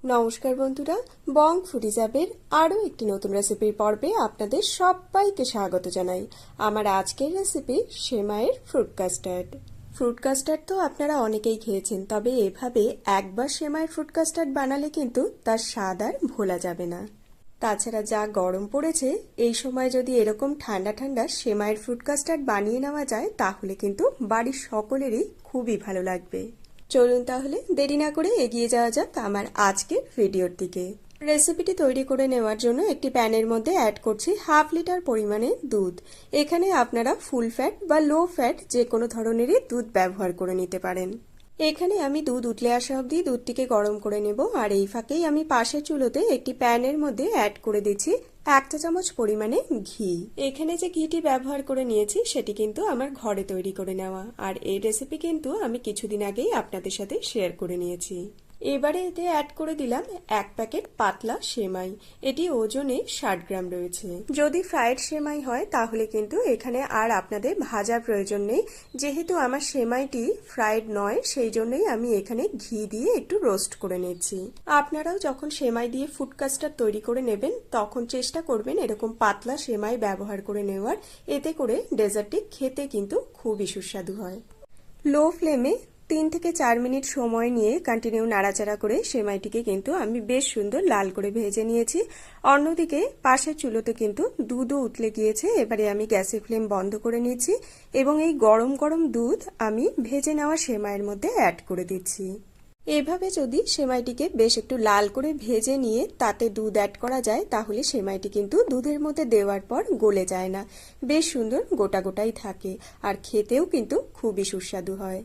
নমস্কার বন্ধুরা, বং ফুডিজ অ্যাপের আরও একটি নতুন রেসিপির পর্বে আপনাদের সবাইকে স্বাগত জানাই। আমার আজকের রেসিপি সেমাইয়ের ফ্রুট কাস্টার্ড। ফ্রুট কাস্টার্ড তো আপনারা অনেকেই খেয়েছেন, তবে এভাবে একবার সেমাইয়ের ফ্রুট কাস্টার্ড বানালে কিন্তু তার স্বাদ আর ভোলা যাবে না। তাছাড়া যা গরম পড়েছে, এই সময় যদি এরকম ঠান্ডা ঠান্ডা সেমাইয়ের ফ্রুট কাস্টার্ড বানিয়ে নেওয়া যায় তাহলে কিন্তু বাড়ির সকলেরই খুবই ভালো লাগবে। চলুন তাহলে দেরি না করে এগিয়ে যাওয়া যাক আমার আজকের ভিডিওর দিকে। রেসিপিটি তৈরি করে নেওয়ার জন্য একটি প্যানের মধ্যে অ্যাড করছি 1/2 লিটার পরিমাণে দুধ। এখানে আপনারা ফুল ফ্যাট বা লো ফ্যাট যে কোনো ধরনেরই দুধ ব্যবহার করে নিতে পারেন। এখানে আমি দুধ উতলে আসা অবধি দুধটিকে গরম করে নেব, আর এই ফাঁকেই আমি পাশের চুলোতে একটি প্যানের মধ্যে অ্যাড করে দিচ্ছি 1 চা চামচ পরিমাণে ঘি। এখানে যে ঘিটি ব্যবহার করে নিয়েছি সেটি কিন্তু আমার ঘরে তৈরি করে নেওয়া, আর এই রেসিপি কিন্তু আমি কিছুদিন আগেই আপনাদের সাথে শেয়ার করে নিয়েছি। এবারে এতে অ্যাড করে দিলাম 1 প্যাকেট পাতলা সেমাই। এটি ওজনে 60 গ্রাম রয়েছে। যদি ফ্রাইড সেমাই হয় তাহলে কিন্তু এখানে আর আপনাদের ভাজার প্রয়োজন নেই, যেহেতু আমার সেমাইটি ফ্রাইড নয় সেই জন্যই আমি এখানে ঘি দিয়ে একটু রোস্ট করে নিচ্ছি। আপনারাও যখন সেমাই দিয়ে ফুড কাস্টার্ড তৈরি করে নেবেন তখন চেষ্টা করবেন এরকম পাতলা সেমাই ব্যবহার করে নেওয়ার, এতে করে ডেজার্টটি খেতে কিন্তু খুবই সুস্বাদু হয়। লো ফ্লেমে 3 থেকে 4 মিনিট সময় নিয়ে কন্টিনিউ নাড়াচাড়া করে সেমাইটিকে কিন্তু আমি বেশ সুন্দর লাল করে ভেজে নিয়েছি। অন্যদিকে পাশের চুলোতে কিন্তু দুধও উতলে গিয়েছে। এবারে আমি গ্যাসের ফ্লেম বন্ধ করে নিয়েছি এবং এই গরম গরম দুধ আমি ভেজে নেওয়া সেমাইয়ের মধ্যে অ্যাড করে দিচ্ছি। এভাবে যদি সেমাইটিকে বেশ একটু লাল করে ভেজে নিয়ে তাতে দুধ অ্যাড করা যায় তাহলে সেমাইটি কিন্তু দুধের মধ্যে দেওয়ার পর গলে যায় না, বেশ সুন্দর গোটা গোটাই থাকে, আর খেতেও কিন্তু খুবই সুস্বাদু হয়।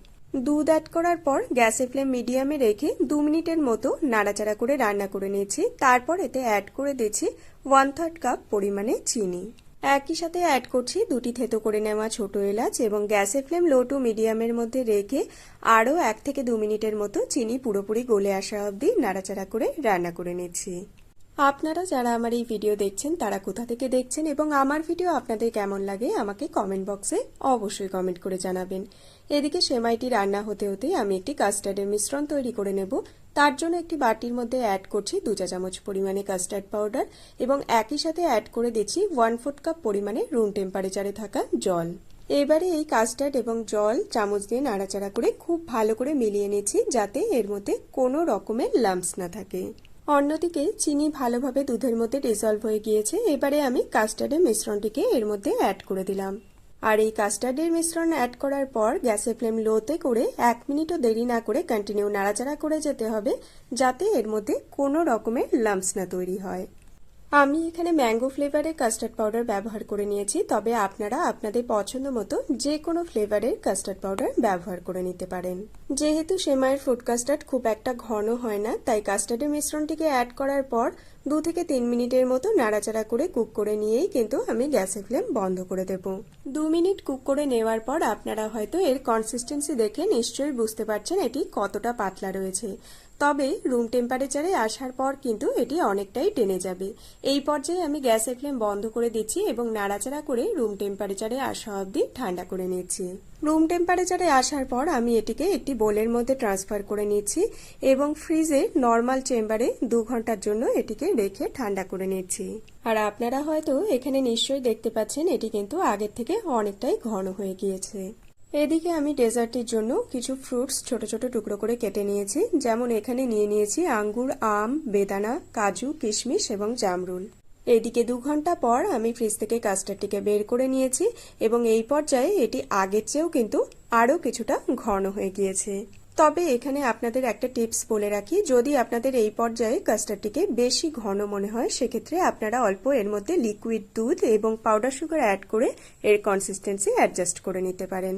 দুধ অ্যাড করার পর গ্যাসের ফ্লেম মিডিয়ামে রেখে 2 মিনিটের মতো নাড়াচাড়া করে রান্না করে নিয়েছি। তারপর এতে অ্যাড করে দিচ্ছি 1/3 কাপ পরিমাণে চিনি। একই সাথে অ্যাড করছি 2টি থেতো করে নেওয়া ছোট এলাচ এবং গ্যাসের ফ্লেম লো টু মিডিয়ামের মধ্যে রেখে আরও 1 থেকে 2 মিনিটের মতো চিনি পুরোপুরি গলে আসা অবধি নাড়াচাড়া করে রান্না করে নিচ্ছি। আপনারা যারা আমার এই ভিডিও দেখছেন তারা কোথা থেকে দেখছেন এবং আমার ভিডিও আপনাদের কেমন লাগে আমাকে কমেন্ট বক্সে অবশ্যই কমেন্ট করে জানাবেন। এদিকে সেমাইটি রান্না হতে হতে আমি একটি কাস্টার্ডের মিশ্রণ তৈরি করে নেব। তার জন্য একটি বাটির মধ্যে অ্যাড করছি 2 চা চামচ পরিমাণে কাস্টার্ড পাউডার এবং একই সাথে অ্যাড করে দিচ্ছি 1/4 কাপ পরিমাণে রুম টেম্পারেচারে থাকা জল। এবারে এই কাস্টার্ড এবং জল চামচ দিয়ে নাড়াচাড়া করে খুব ভালো করে মিলিয়ে নিচ্ছি যাতে এর মধ্যে কোনো রকমের লাম্পস না থাকে। অন্যদিকে চিনি ভালোভাবে দুধের মধ্যে ডিসলভ হয়ে গিয়েছে। এবারে আমি কাস্টার্ডের মিশ্রণটিকে এর মধ্যে অ্যাড করে দিলাম, আর এই কাস্টার্ডের মিশ্রণ অ্যাড করার পর গ্যাসের ফ্লেম লোতে করে 1 মিনিটও দেরি না করে কন্টিনিউ নাড়াচাড়া করে যেতে হবে যাতে এর মধ্যে কোনো রকমের লাম্পস না তৈরি হয়। আমি এখানে ম্যাঙ্গো ফ্লেভারের কাস্টার্ড পাউডার ব্যবহার করে নিয়েছি, তবে আপনারা আপনাদের পছন্দ মতো যে কোনো ফ্লেভারের কাস্টার্ড পাউডার ব্যবহার করে নিতে পারেন। যেহেতু সেমাইয়ের ফ্রুট কাস্টার্ড খুব একটা ঘন হয় না, তাই কাস্টার্ডের মিশ্রণটিকে অ্যাড করার পর 2 থেকে 3 মিনিটের মতো নাড়াচাড়া করে কুক করে নিয়েই কিন্তু আমি গ্যাসের ফ্লেম বন্ধ করে দেব। 2 মিনিট কুক করে নেওয়ার পর আপনারা হয়তো এর কনসিস্টেন্সি দেখে নিশ্চয়ই বুঝতে পারছেন এটি কতটা পাতলা রয়েছে, তবে রুম টেম্পারেচারে আসার পর কিন্তু এটি অনেকটাই টেনে যাবে। এই পর্যায়ে আমি গ্যাসের ফ্লেম বন্ধ করে দিচ্ছি এবং নাড়াচাড়া করে রুম টেম্পারেচারে আসা অবধি ঠান্ডা করে নিচ্ছি। রুম টেম্পারেচারে আসার পর আমি এটিকে একটি বোলের মধ্যে ট্রান্সফার করে নিচ্ছি এবং ফ্রিজে নর্মাল চেম্বারে 2 ঘন্টার জন্য এটিকে রেখে ঠান্ডা করে নিচ্ছি। আর আপনারা হয়তো এখানে নিশ্চয়ই দেখতে পাচ্ছেন এটি কিন্তু আগের থেকে অনেকটাই ঘন হয়ে গিয়েছে। এদিকে আমি ডেজার্টের জন্য কিছু ফ্রুটস ছোট ছোট টুকরো করে কেটে নিয়েছি, যেমন এখানে নিয়ে নিয়েছি আঙ্গুর, আম, বেদানা, কাজু, কিশমিশ এবং জামরুল। এদিকে 2 ঘন্টা পর আমি ফ্রিজ থেকে কাস্টার্ডটিকে বের করে নিয়েছি এবং এই পর্যায়ে এটি আগের চেয়েও কিন্তু আরও কিছুটা ঘন হয়ে গিয়েছে। তবে এখানে আপনাদের একটা টিপস বলে রাখি, যদি আপনাদের এই পর্যায়ে কাস্টার্ডটিকে বেশি ঘন মনে হয় সেক্ষেত্রে আপনারা অল্প এর মধ্যে লিকুইড দুধ এবং পাউডার সুগার অ্যাড করে এর কনসিস্টেন্সি অ্যাডজাস্ট করে নিতে পারেন।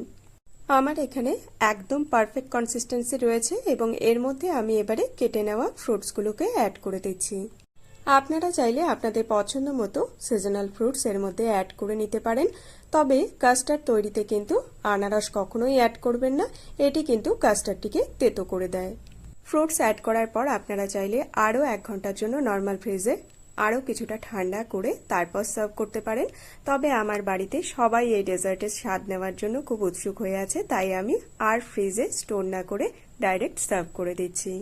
আমার এখানে একদম পারফেক্ট কনসিস্টেন্সি রয়েছে এবং এর মধ্যে আমি এবারে কেটে নেওয়া ফ্রুটসগুলোকে অ্যাড করে দিচ্ছি। আপনারা চাইলে আপনাদের পছন্দ মতো সিজনাল ফ্রুটস এর মধ্যে অ্যাড করে নিতে পারেন, তবে কাস্টার্ড তৈরিতে কিন্তু আনারস কখনোই অ্যাড করবেন না, এটি কিন্তু কাস্টার্ডটিকে তেতো করে দেয়। ফ্রুটস অ্যাড করার পর আপনারা চাইলে আরও 1 ঘন্টার জন্য নর্মাল ফ্রিজে আরও কিছুটা ঠান্ডা করে তারপর সার্ভ করতে পারেন। তবে আমার বাড়িতে সবাই এই ডেজার্টের স্বাদ নেওয়ার জন্য খুব উৎসুক হয়ে আছে, তাই আমি আর ফ্রিজে স্টোর না করে ডাইরেক্ট সার্ভ করে দিচ্ছি।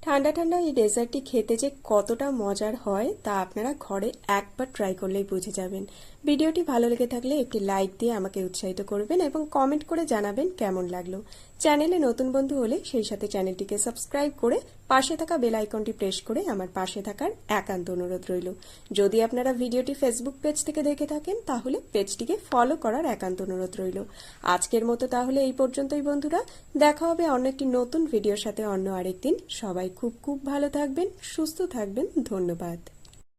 ঠান্ডা ঠান্ডা এই ডেজার্টটি খেতে যে কতটা মজার হয় তা আপনারা ঘরে একবার ট্রাই করলেই বুঝে যাবেন। ভিডিওটি ভালো লেগে থাকলে একটি লাইক দিয়ে আমাকে উৎসাহিত করবেন এবং কমেন্ট করে জানাবেন কেমন লাগলো। চ্যানেলে নতুন বন্ধু হলে সেই সাথে চ্যানেলটিকে সাবস্ক্রাইব করে পাশে থাকা বেল আইকনটি প্রেস করে আমার পাশে থাকার একান্ত অনুরোধ রইল। যদি আপনারা ভিডিওটি ফেসবুক পেজ থেকে দেখে থাকেন তাহলে পেজটিকে ফলো করার একান্ত অনুরোধ রইল। আজকের মতো তাহলে এই পর্যন্তই বন্ধুরা, দেখা হবে অন্য একটি নতুন ভিডিওর সাথে অন্য আরেকদিন। সবাই খুব খুব ভালো থাকবেন, সুস্থ থাকবেন। ধন্যবাদ।